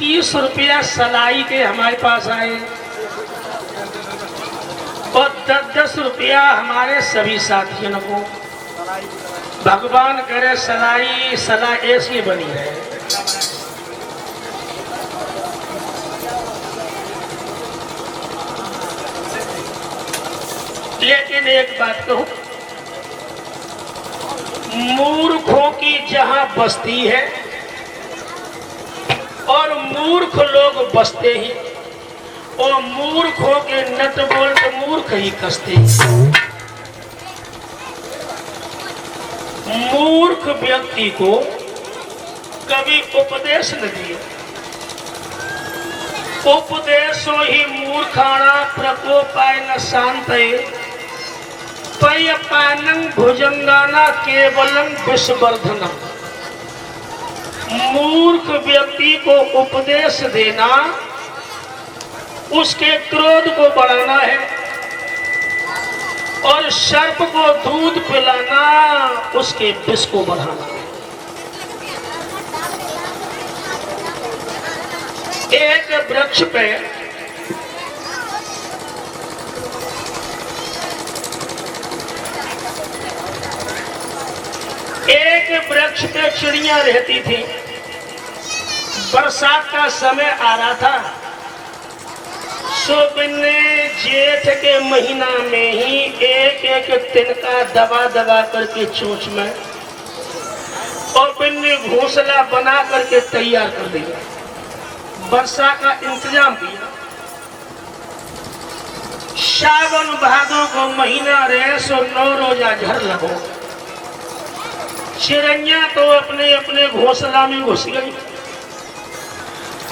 30 रुपया सलाई के हमारे पास आए और 10-10 रुपया हमारे सभी साथियों को। भगवान करे सलाई सला ऐसी बनी है। लेकिन एक बात कहूं, मूर्खों की जहां बस्ती है और मूर्ख लोग बसते ही, और मूर्खों के नट बोल्ट मूर्ख ही कसते हैं। मूर्ख व्यक्ति को कभी उपदेश न दिए। उपदेशो ही मूर्खाणा प्रकोपाय न शांतये पयपानं भुजंगाना केवलं विषवर्धनम्। मूर्ख व्यक्ति को उपदेश देना उसके क्रोध को बढ़ाना है और सर्प को दूध पिलाना उसके विष को बढ़ाना है। एक वृक्ष पे चिड़िया रहती थी। बरसात का समय आ रहा था। ने जेठ के महीना में ही एक एक तिनका दबा दबा करके चोंच में और बिन्ने घोंसला बना करके तैयार कर दिया। वर्षा का इंतजाम किया। सावन भादों को महीना रहे सो 9 रोजा झड़ लगो। चिड़िया तो अपने अपने घोंसला में घुस गई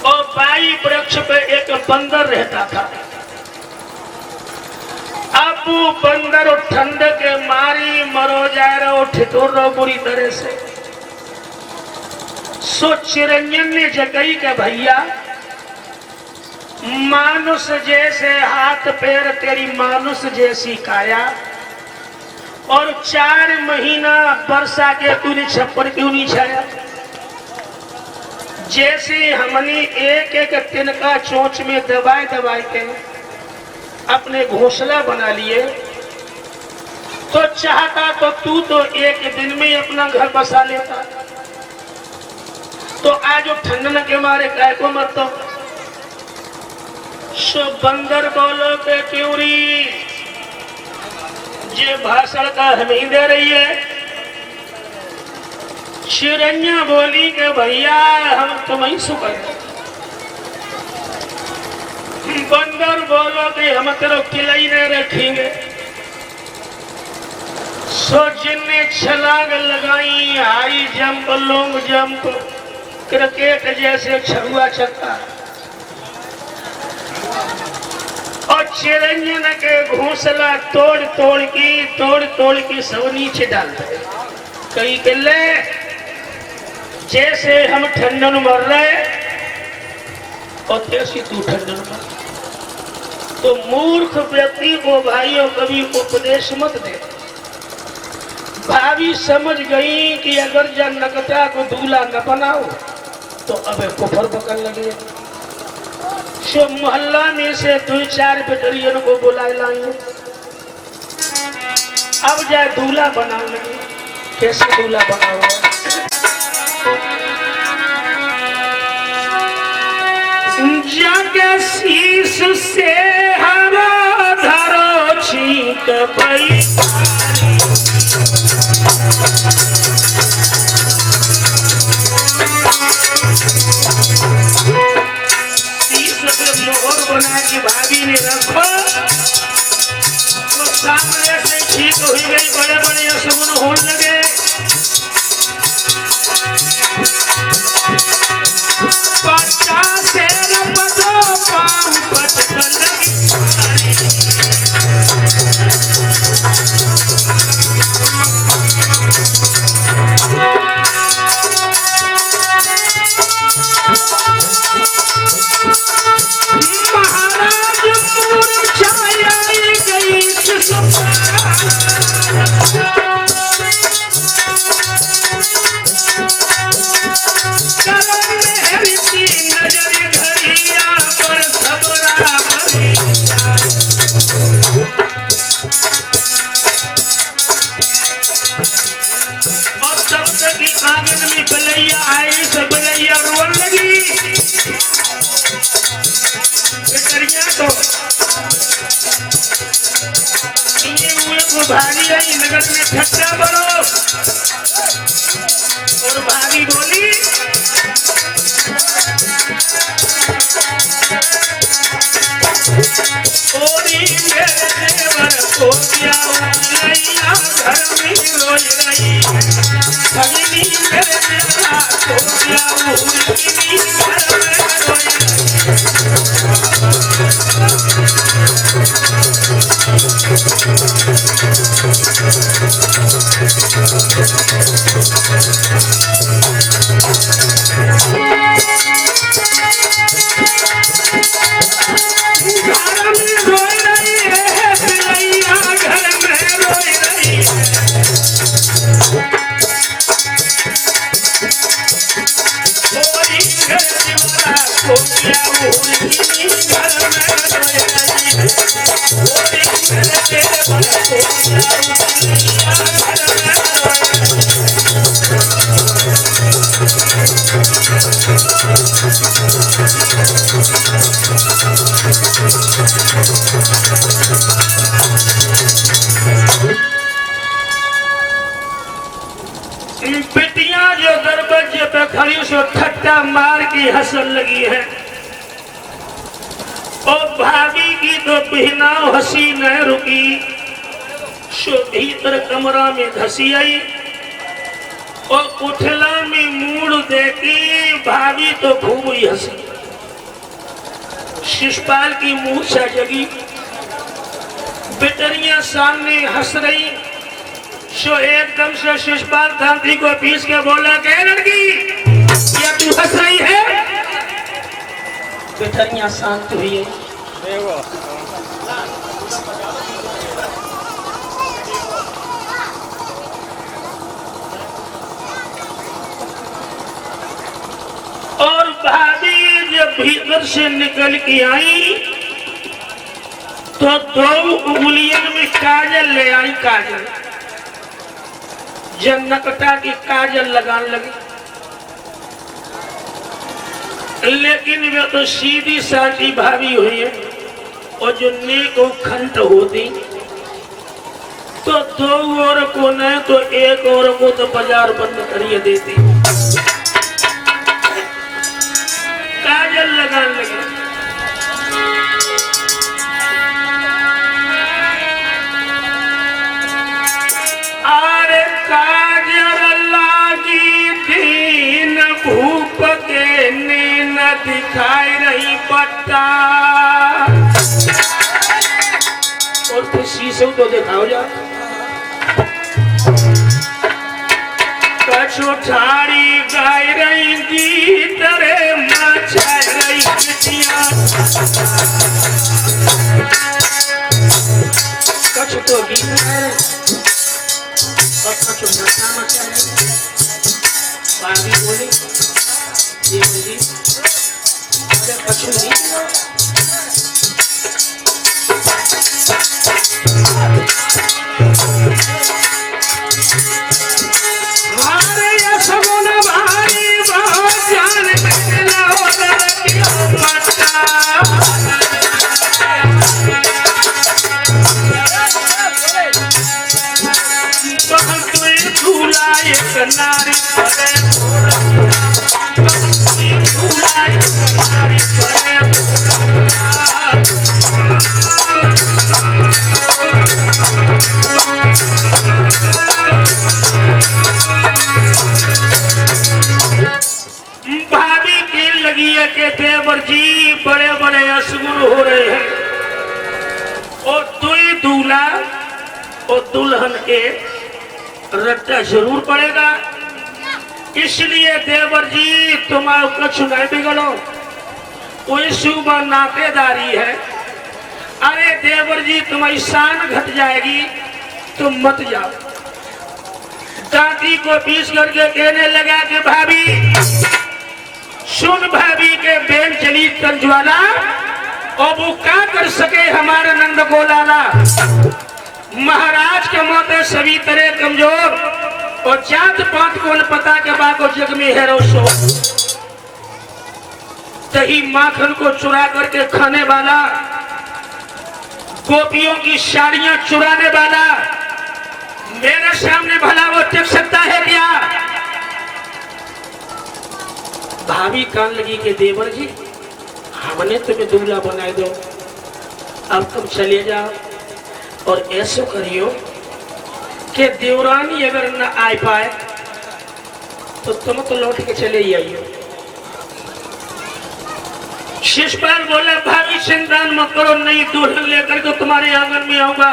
और बाई वृक्ष पे एक बंदर रहता था। अब वो बंदर ठंड के मारी मरो जा रहा, ठिठुर रहो बुरी तरह से। सो चिरंजन ने जगई के भैया मानुष जैसे हाथ पैर तेरी मानुष जैसी काया और 4 महीना वर्षा के तूने छप्पर क्यों नहीं छाया। जैसे हमने एक एक तिनका चोंच में दबाए दबाए के अपने घोंसला बना लिए तो चाहता तो तू तो एक दिन में अपना घर बसा लेता। तो आज ठंडन के मारे काय को मत तो सो बंदर बोलो के क्यूरी जे भाषण का हम ही दे रही है। चिड़िया बोली के भैया हम तुम्हें सुकर। बंदर बोलो कि हम तेरे किलाई नहीं रखेंगे। सो जिनने छलांग लगाई high jump long jump cricket जैसे छुआ छक्का और चिड़िया के घोंसला तोड़ तोड़ की सब नीचे डालते। कई किले जैसे हम ठंडन मर रहे और तैसी तू ठंडन मर। तो मूर्ख व्यक्ति को भाइयों कभी उपदेश मत दे। भाभी समझ गई कि अगर जब नकटा को दूल्हा न बनाओ तो अबे कुफर पकड़ लगे। सो मोहल्ला में से 2-4 बेटरियन को बुलाए लाए। अब जाए दूल्हा बनाओ लगे। कैसे दूल्हा बनाओ? जग शीश से हरा धरो छीक पई मोहर बना के भाभी ने रखो तो सामने से ठीक हुई गई। बड़े बड़े असगुन होने लगे। आंगन में बलैया आई सब बलैया रोन लगी। बेटरिया तो ये हुए को भागी आई नगर में ठट्टा बनो और भागी बोली ओरी मेरे देवर को क्या उलैया घर में रोज रही भगनी मेरे देवर को क्या उलैया घर में रोज बेटियां जो दरवाजे पे खड़ी सो ठट्टा मार के हंसन लगी है और भाभी की तो बहनाओं हंसी न रुकी सो भीतर कमरा में धसी आई और उठला में मूड देखी भाभी तो खूब ही हंसी। शिषपाल की मूर्छा जगी, बेटरियां सामने हंस रही सो एकदम से शिषपाल गांधी को पीस के बोला क्या लड़की या तू हंस रही है? बेटरियां शांत हुई है। और भाभी जब भीतर से निकल के आई तो दो उंगलियों में काजल ले आई। काजल जनकटा की काजल लगाने लगी लेकिन वे तो सीधी साधी भाभी हुई है और जो नेक खंड होती तो दो और को न तो एक और को तो बाजार बंद करिए देती। काजल लगाने लगे। अरे काजल लागी दीन भूप के नीन दिखाई रही पट्टा और फिर शीशे तो दिखाओ जा कछु ठाड़ी गाय रही गीत रे मचा रही बिटिया कछु तो गीत है और कछु मचा मचा रही। भाभी बोली ये बोली अरे कछु नहीं नारी परे भाभी की लगी है कि देवर जी बड़े बड़े असगुन हो रहे हैं और दुई दूल्हा और दुल्हन के रट्टा जरूर पड़ेगा इसलिए देवर जी तुम्हारा कुछ नहीं बिगड़ो कोई सुबह नातेदारी है। अरे देवर जी तुम्हारी शान घट जाएगी तुम मत जाओ। दादी को पीस करके कहने लगा कि भाभी सुन भाभी के बेन चली तंजवाला और वो क्या कर सके हमारे नंद गोलाला महाराज के मौते सभी तरह कमजोर और जात पात को न पता के बाको जग में है रोशो। दही माखन को चुरा करके खाने वाला, गोपियों की साड़ियां चुराने वाला मेरे सामने भला वो टिक सकता है क्या? भाभी कान लगी के देवर जी हमने तुम्हें दूल्हा बनाए दो, अब तुम चले जाओ और ऐसा करियो कि देवरानी अगर न आ पाए तो तुम तो लौट के चले ही आइयो। शिषपाल बोला भाभी चिंता मत करो, नहीं दुल्हन लेकर के तुम्हारे आंगन में आऊंगा।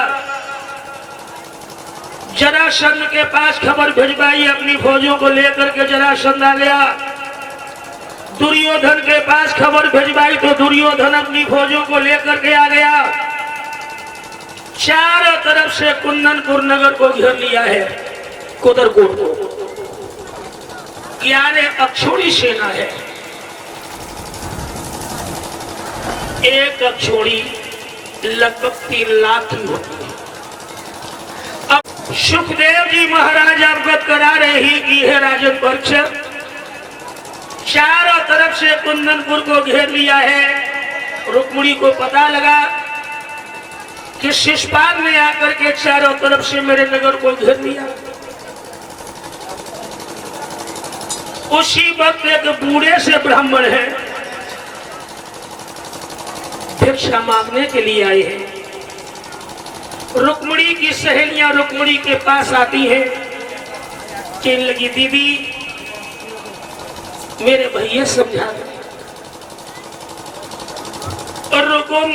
जरासंध के पास खबर भिजवाई, अपनी फौजों को लेकर के जरासंध आ गया। दुर्योधन के पास खबर भिजवाई तो दुर्योधन अपनी फौजों को लेकर के आ गया। चारों तरफ से कुंदनपुर नगर को घेर लिया है, कुदरकोट को। 11 अक्षौणी सेना है। एक अक्षौणी लगभग 3 लाख की होती है। अब सुखदेव जी महाराज अवगत करा रहे हैं कि है राजन परीक्षक, चारों तरफ से कुंदनपुर को घेर लिया है। रुक्मिणी को पता लगा कि शिषपाल ने आकर के चारों तरफ से मेरे नगर को घेर लिया। उसी वक्त एक बूढ़े से ब्राह्मण है, भिक्षा मांगने के लिए आए हैं। रुक्मिणी की सहेलियां रुक्मिणी के पास आती हैं, कहने लगी दीदी मेरे भैया समझा दो। और रुकुम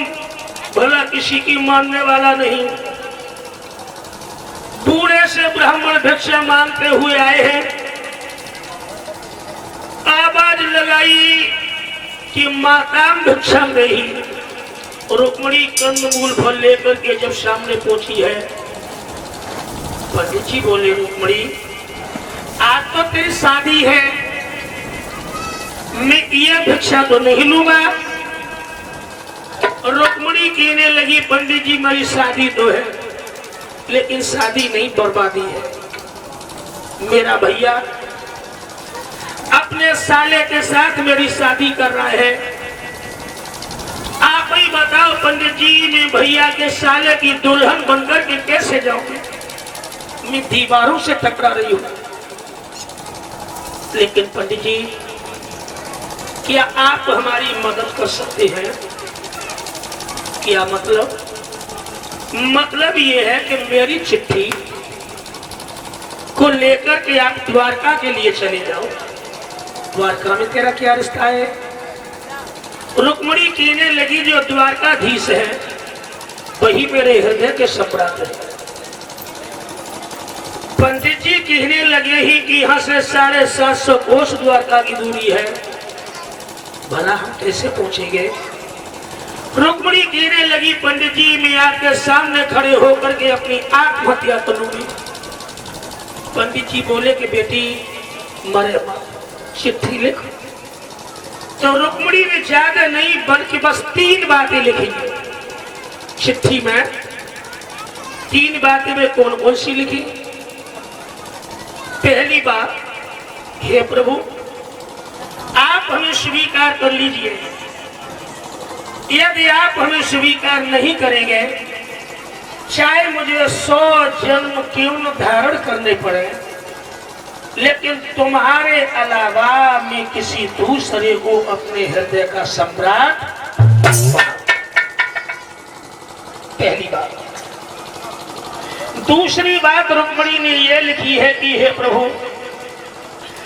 भला किसी की मानने वाला नहीं। बूढ़े से ब्राह्मण भिक्षा मांगते हुए आए हैं। आवाज लगाई कि माता भिक्षा नहीं। रुक्मिणी कंदमूल फल लेकर के जब सामने पहुंची है, पंडित जी बोले रुक्मिणी आज तो तेरी शादी है, मैं ये भिक्षा तो नहीं लूंगा। रुक्मिणी कहने लगी पंडित जी मेरी शादी तो है, लेकिन शादी नहीं बर्बादी है। मेरा भैया अपने साले के साथ मेरी शादी कर रहा है। आप ही बताओ पंडित जी मैं भैया के साले की दुल्हन बनकर के कैसे जाऊंगी? मैं दीवारों से टकरा रही हूं। लेकिन पंडित जी क्या आप हमारी मदद कर सकते हैं? क्या मतलब? मतलब ये है कि मेरी चिट्ठी को लेकर के आप द्वारका के लिए चले जाओ। द्वारका में तेरा क्या रिश्ता है? रुक्मिणी कहने लगी जो द्वारकाधीश है वही मेरे हृदय के सम्राट है। पंडित जी कहने लगे ही कि यहाँ से 750 कोस द्वारका की दूरी है, भला हम कैसे पहुंचेंगे? रुक्मिणी कहने लगी पंडित जी मैं आपके सामने खड़े होकर के अपनी आत्महत्या कर लूंगी। पंडित जी बोले कि बेटी मरे चिट्ठी लिख। तो रुक्मिणी ने ज्यादा नहीं बल्कि बस 3 बातें लिखी चिट्ठी में। 3 बातें में कौन कौन सी लिखी? पहली बात, हे प्रभु आप हमें स्वीकार कर लीजिए। यदि आप हमें स्वीकार नहीं करेंगे, चाहे मुझे 100 जन्म क्यों न धारण करने पड़े, लेकिन तुम्हारे अलावा मैं किसी दूसरे को अपने हृदय का सम्राट। पहली बात। दूसरी बात रुक्मिणी ने यह लिखी है कि हे प्रभु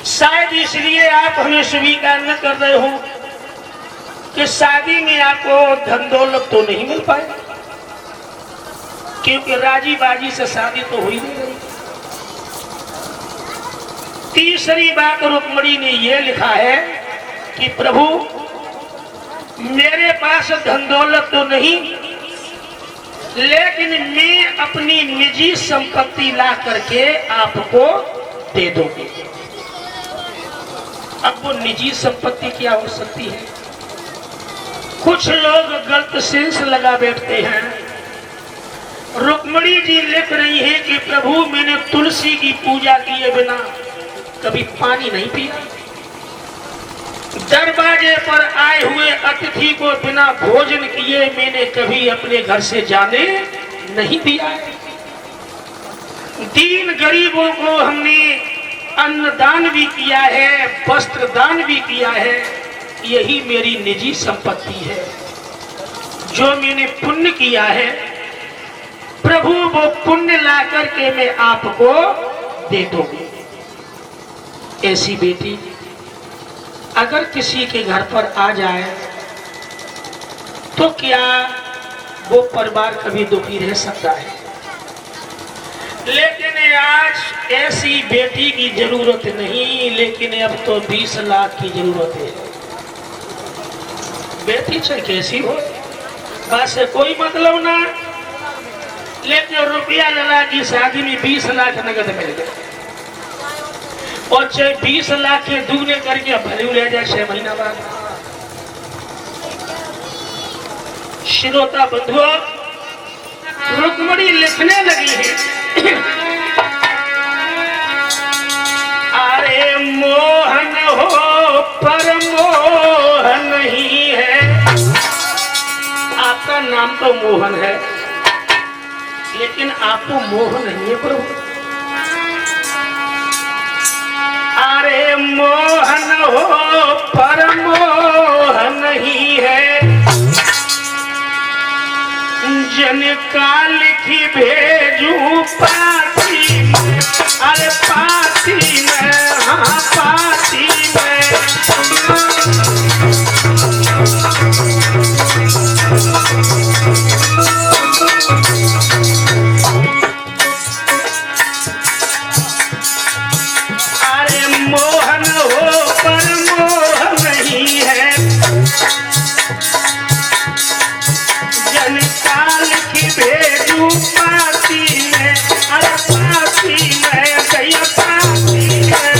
शायद इसलिए आप हमें स्वीकार न कर रहे हो कि शादी में आपको धन दौलत तो नहीं मिल पाए, क्योंकि राजी बाजी से शादी तो हुई नहीं रही। तीसरी बात रुक्मिणी ने यह लिखा है कि प्रभु मेरे पास धन दौलत तो नहीं, लेकिन मैं अपनी निजी संपत्ति ला करके आपको दे दूंगी। अब वो निजी संपत्ति क्या हो सकती है? कुछ लोग गलत सेंस लगा बैठते हैं रुक्मणी जी लिख रही है कि प्रभु मैंने तुलसी की पूजा किए बिना कभी पानी नहीं पिया, दरवाजे पर आए हुए अतिथि को बिना भोजन किए मैंने कभी अपने घर से जाने नहीं दिया, दीन गरीबों को हमने अन्नदान भी किया है, वस्त्र दान भी किया है, यही मेरी निजी संपत्ति है। जो मैंने पुण्य किया है प्रभु वो पुण्य ला करके मैं आपको दे दूंगी। ऐसी बेटी अगर किसी के घर पर आ जाए तो क्या वो परिवार कभी दुखी रह सकता है? लेकिन आज ऐसी बेटी की जरूरत नहीं, लेकिन अब तो 20 लाख की जरूरत है। बेटी चाहे कैसी हो बात से कोई मतलब ना, लेकिन रुपया लला की शादी में 20 लाख नगद मिल गए और चाहे 20 लाख के दुगने करके भले ले जाए 6 महीना बाद। श्रोता बंधुओं, रुक्मणी लिखने लगी है अरे मोहन हो पर मोहन नहीं है। आपका नाम तो मोहन है लेकिन आपको मोह नहीं है प्रभु। अरे मोहन हो पर मोह नहीं है, जन काल की भेजू पाती में, अरे पाती में, हाँ पाती में। अरे मोहन हो पर मोह नहीं है, जन काल की भेजू पाती में, अरे पाती में, गया पाती में।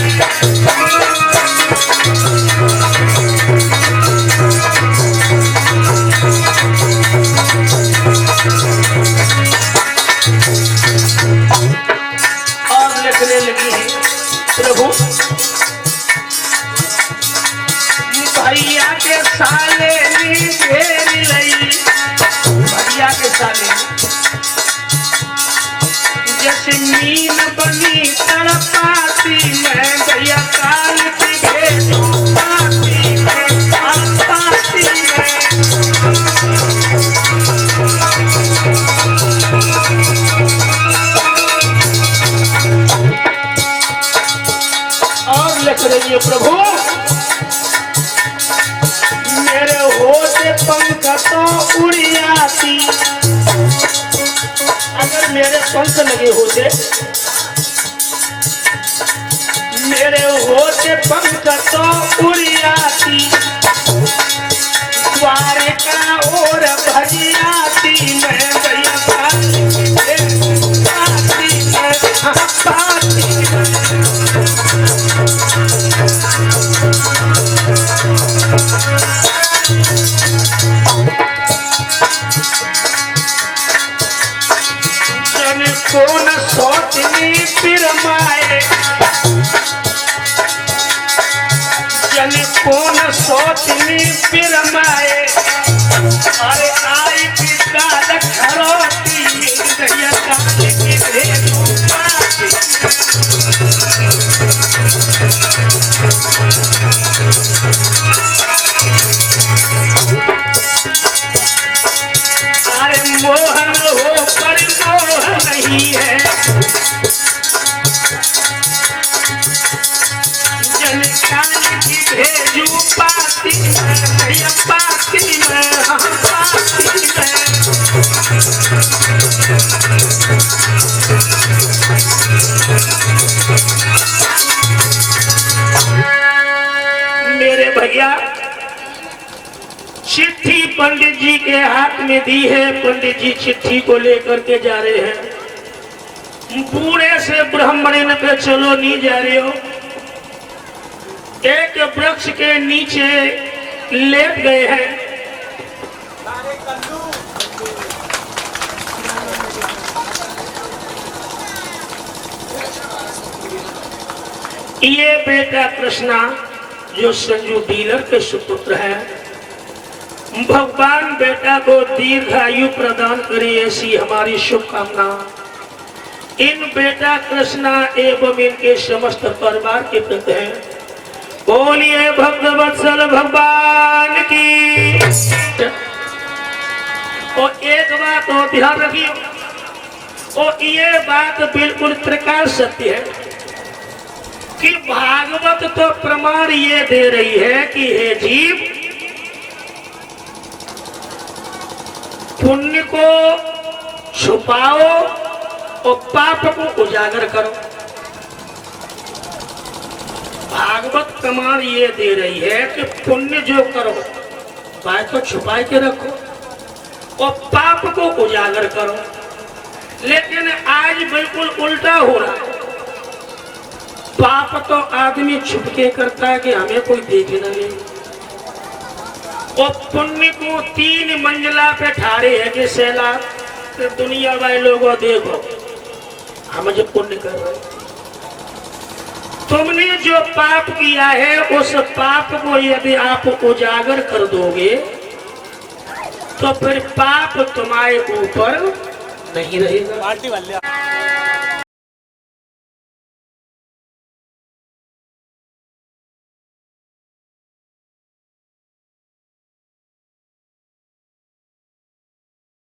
और लिखने लगी है प्रभु भैया के साले नी घेर लई, भैया के साले जैसे मीन बनी तड़पाती में, भैया काल की भेजू पाती में, पाती में। और लिख रही है प्रभु मेरे होते पंख तो उड़ी आती, अगर मेरे पंख लगे होते, मेरे होते पंख तो उड़ी आती, द्वारिका और भजी आती मैं, भैया पाती में, हाँ पाती में। जन कौन सोचनी फिर माए, जन कौन सोचनी फिर माए, अरे आई की काल खरोती गया काल की भेजू पाती। अरे मोहन हो पर मोह नहीं है, जन काल की भेजू पाती में, पाती में, हाँ पाती में। मेरे भैया चिट्ठी पंडित जी के हाथ में दी है, पंडित जी चिट्ठी को लेकर के जा रहे हैं। बूढ़े से ब्राह्मण पे चलो नहीं जा रहे हो, एक वृक्ष के नीचे लेट गए हैं। ये बेटा कृष्णा जो संजू डीलर के सुपुत्र है, भगवान बेटा को दीर्घायु प्रदान करे ऐसी हमारी शुभकामना इन बेटा कृष्णा एवं इनके समस्त परिवार के प्रति है। बोलिए भक्तवत्सल भगवान की। और एक बात और ध्यान रखिए, और ये बात बिल्कुल त्रिकाल सत्य है कि भागवत तो प्रमाण ये दे रही है कि हे जीव, पुण्य को छुपाओ और पाप को उजागर करो। भागवत प्रमाण ये दे रही है कि पुण्य जो करो बात को छुपा के रखो और पाप को उजागर करो। लेकिन आज बिल्कुल उल्टा हो रहा है। पाप तो आदमी छुप के करता है कि हमें कोई देखे ना ले, और पुण्य को 3 मंजिला पे ठाड़े है कि सैला तो दुनिया वाले लोगों देखो हम जो पुण्य कर रहे हैं। तुमने जो पाप किया है उस पाप को यदि आप उजागर कर दोगे तो फिर पाप तुम्हारे ऊपर नहीं रहेगा।